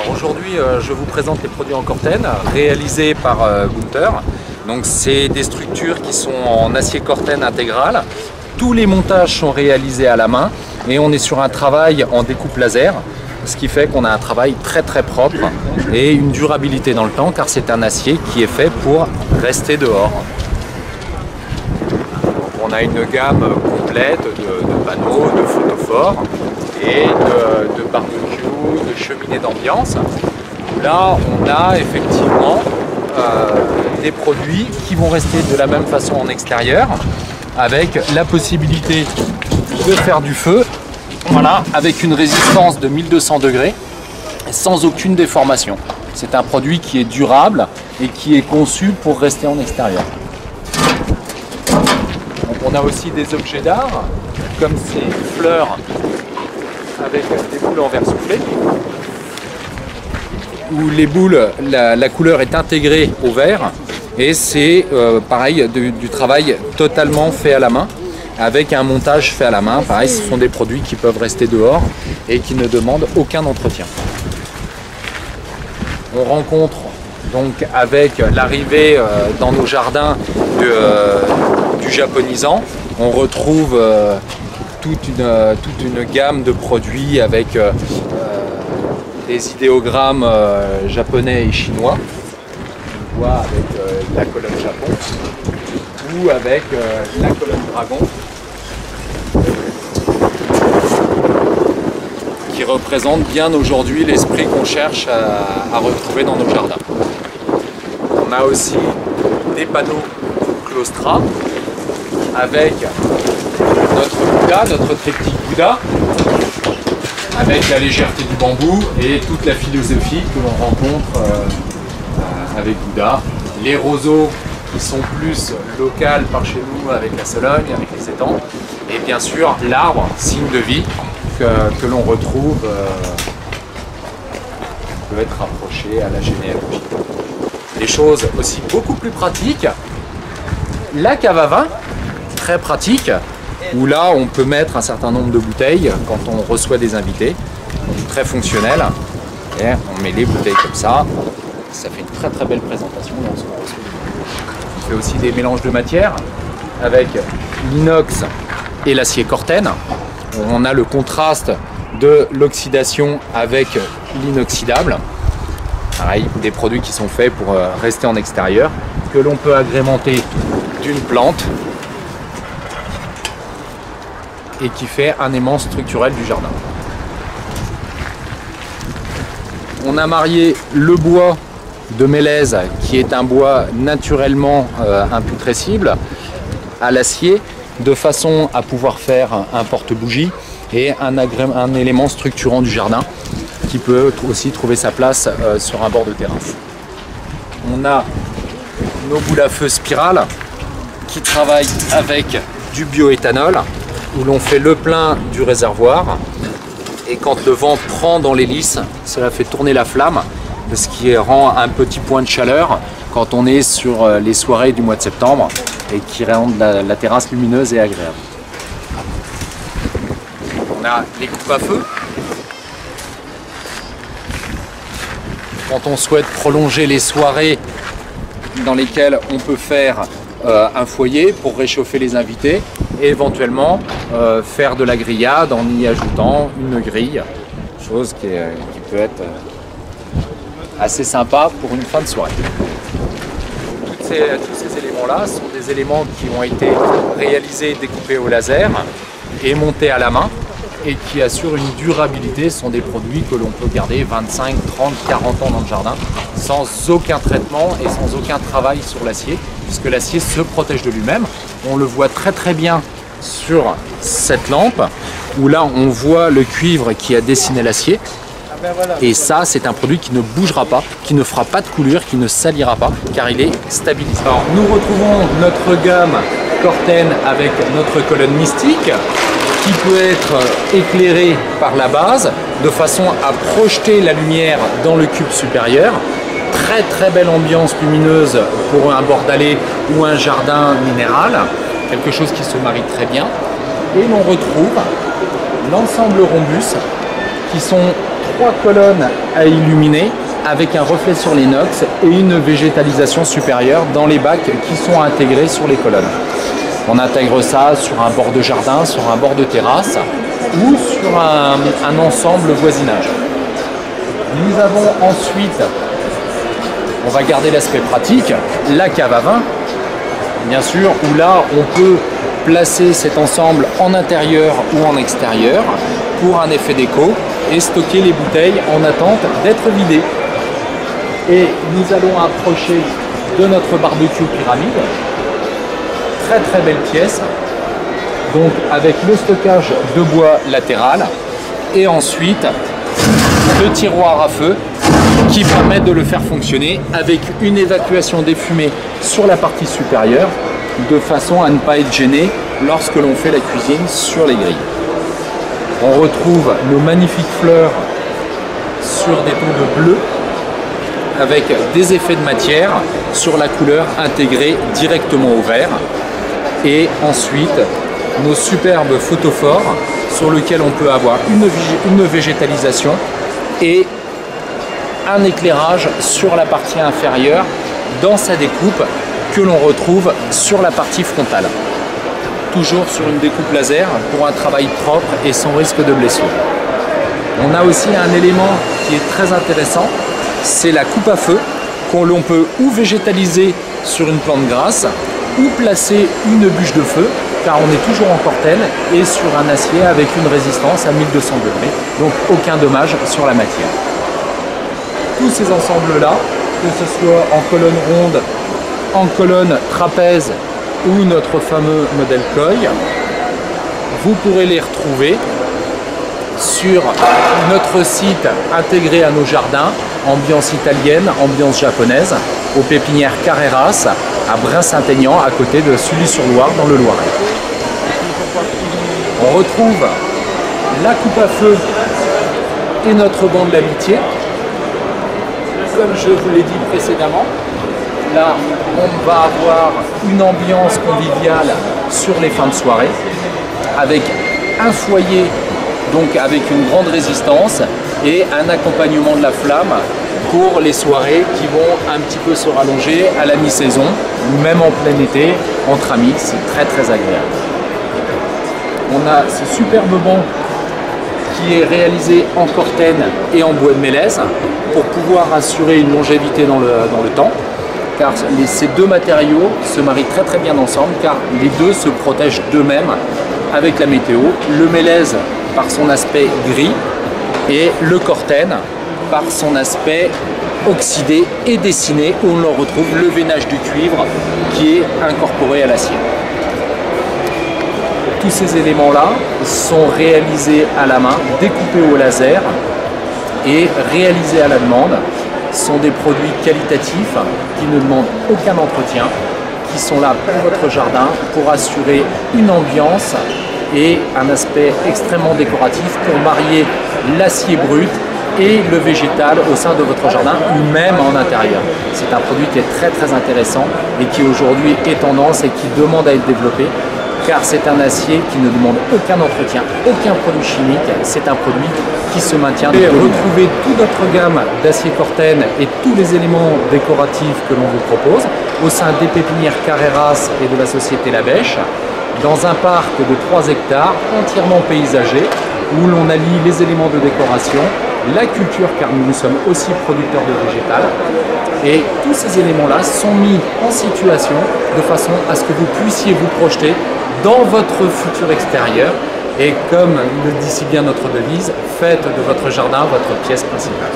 Alors aujourd'hui, je vous présente les produits en Corten réalisés par Gunther. Donc c'est des structures qui sont en acier Corten intégral. Tous les montages sont réalisés à la main et on est sur un travail en découpe laser, ce qui fait qu'on a un travail très propre et une durabilité dans le temps car c'est un acier qui est fait pour rester dehors. Donc on a une gamme complète de panneaux, de photophores et de barbecue, de cheminées d'ambiance. Là on a effectivement des produits qui vont rester de la même façon en extérieur avec la possibilité de faire du feu, voilà, avec une résistance de 1200 degrés sans aucune déformation. C'est un produit qui est durable et qui est conçu pour rester en extérieur. Donc on a aussi des objets d'art comme ces fleurs avec des boules en verre soufflé où les boules, la couleur est intégrée au verre et c'est pareil du travail totalement fait à la main avec un montage fait à la main. Pareil, ce sont des produits qui peuvent rester dehors et qui ne demandent aucun entretien. On rencontre donc avec l'arrivée dans nos jardins du japonisant, on retrouve toute une gamme de produits avec des idéogrammes japonais et chinois. On voit avec la colonne Japon ou avec la colonne Dragon qui représente bien aujourd'hui l'esprit qu'on cherche à retrouver dans nos jardins. On a aussi des panneaux claustra avec notre Bouddha, notre triptyque Bouddha, avec la légèreté du bambou et toute la philosophie que l'on rencontre avec Bouddha. Les roseaux qui sont plus locales par chez nous avec la Sologne, avec les étangs. Et bien sûr l'arbre, signe de vie, que l'on retrouve, qui peut être rapproché à la généalogie. Des choses aussi beaucoup plus pratiques. La cave à vin, très pratique, où là on peut mettre un certain nombre de bouteilles quand on reçoit des invités. Donc, très fonctionnel. Et on met les bouteilles comme ça. Ça fait une très belle présentation lorsqu'on reçoit. On fait aussi des mélanges de matières avec l'inox et l'acier Corten. On a le contraste de l'oxydation avec l'inoxydable. Pareil, des produits qui sont faits pour rester en extérieur, que l'on peut agrémenter d'une plante et qui fait un aimant structurel du jardin. On a marié le bois de mélèze, qui est un bois naturellement imputrescible, à l'acier, de façon à pouvoir faire un porte-bougie et un élément structurant du jardin qui peut aussi trouver sa place sur un bord de terrasse. On a nos boules à feu spirale qui travaillent avec du bioéthanol où l'on fait le plein du réservoir et quand le vent prend dans l'hélice, cela fait tourner la flamme, ce qui rend un petit point de chaleur quand on est sur les soirées du mois de septembre et qui rend la terrasse lumineuse et agréable. On a les coupes à feu. Quand on souhaite prolonger les soirées dans lesquelles on peut faire un foyer pour réchauffer les invités et éventuellement faire de la grillade en y ajoutant une grille, chose qui peut être assez sympa pour une fin de soirée. Tous ces éléments-là sont des éléments qui ont été réalisés, découpés au laser et montés à la main et qui assurent une durabilité. Ce sont des produits que l'on peut garder 25, 30, 40 ans dans le jardin sans aucun traitement et sans aucun travail sur l'acier puisque l'acier se protège de lui-même. On le voit très bien sur cette lampe où là on voit le cuivre qui a dessiné l'acier. Et ça, c'est un produit qui ne bougera pas, qui ne fera pas de coulure, qui ne salira pas, car il est stabilisé. Alors, nous retrouvons notre gamme Corten avec notre colonne mystique, qui peut être éclairée par la base, de façon à projeter la lumière dans le cube supérieur. Très belle ambiance lumineuse pour un bord d'allée ou un jardin minéral, quelque chose qui se marie très bien. Et l'on retrouve l'ensemble rhombus, qui sont 3 colonnes à illuminer avec un reflet sur l'inox et une végétalisation supérieure dans les bacs qui sont intégrés sur les colonnes. On intègre ça sur un bord de jardin, sur un bord de terrasse ou sur un ensemble voisinage. Nous avons ensuite, on va garder l'aspect pratique, la cave à vin, bien sûr, où là on peut placer cet ensemble en intérieur ou en extérieur pour un effet déco et stocker les bouteilles en attente d'être vidées. Et nous allons approcher de notre barbecue pyramide. Très belle pièce, donc avec le stockage de bois latéral et ensuite le tiroir à feu qui permet de le faire fonctionner avec une évacuation des fumées sur la partie supérieure de façon à ne pas être gêné lorsque l'on fait la cuisine sur les grilles. On retrouve nos magnifiques fleurs sur des tons de bleu avec des effets de matière sur la couleur intégrée directement au verre. Et ensuite, nos superbes photophores sur lesquels on peut avoir une végétalisation et un éclairage sur la partie inférieure dans sa découpe que l'on retrouve sur la partie frontale. Toujours sur une découpe laser pour un travail propre et sans risque de blessure. On a aussi un élément qui est très intéressant, c'est la coupe à feu qu'on peut ou végétaliser sur une plante grasse ou placer une bûche de feu, car on est toujours en cortène et sur un acier avec une résistance à 1200 degrés, donc aucun dommage sur la matière. Tous ces ensembles-là, que ce soit en colonne ronde, en colonne trapèze ou notre fameux modèle Koi, vous pourrez les retrouver sur notre site intégré à nos jardins, ambiance italienne, ambiance japonaise, aux pépinières Carreras, à Brin-Saint-Aignan, à côté de Sully-sur-Loire, dans le Loiret. On retrouve la coupe à feu et notre banc de l'amitié. Comme je vous l'ai dit précédemment, là, on va avoir une ambiance conviviale sur les fins de soirée, avec un foyer, donc avec une grande résistance, et un accompagnement de la flamme pour les soirées qui vont un petit peu se rallonger à la mi-saison, ou même en plein été, entre amis, c'est très agréable. On a ce superbe banc qui est réalisé en cortène et en bois de mélèze pour pouvoir assurer une longévité dans le temps, car ces deux matériaux se marient très bien ensemble, car les deux se protègent d'eux-mêmes avec la météo. Le mélèze par son aspect gris et le cortène par son aspect oxydé et dessiné, où on retrouve le veinage du cuivre qui est incorporé à l'acier. Tous ces éléments-là sont réalisés à la main, découpés au laser et réalisés à la demande. Ce sont des produits qualitatifs qui ne demandent aucun entretien, qui sont là pour votre jardin pour assurer une ambiance et un aspect extrêmement décoratif pour marier l'acier brut et le végétal au sein de votre jardin ou même en intérieur. C'est un produit qui est très intéressant et qui aujourd'hui est tendance et qui demande à être développé, car c'est un acier qui ne demande aucun entretien, aucun produit chimique, c'est un produit qui se maintient. Et retrouvez toute notre gamme d'acier Corten et tous les éléments décoratifs que l'on vous propose au sein des pépinières Carreras et de la société La Bêche, dans un parc de 3 hectares entièrement paysager, où l'on allie les éléments de décoration, la culture, car nous sommes aussi producteurs de végétal, et tous ces éléments-là sont mis en situation de façon à ce que vous puissiez vous projeter dans votre futur extérieur, et comme le dit si bien notre devise, faites de votre jardin votre pièce principale.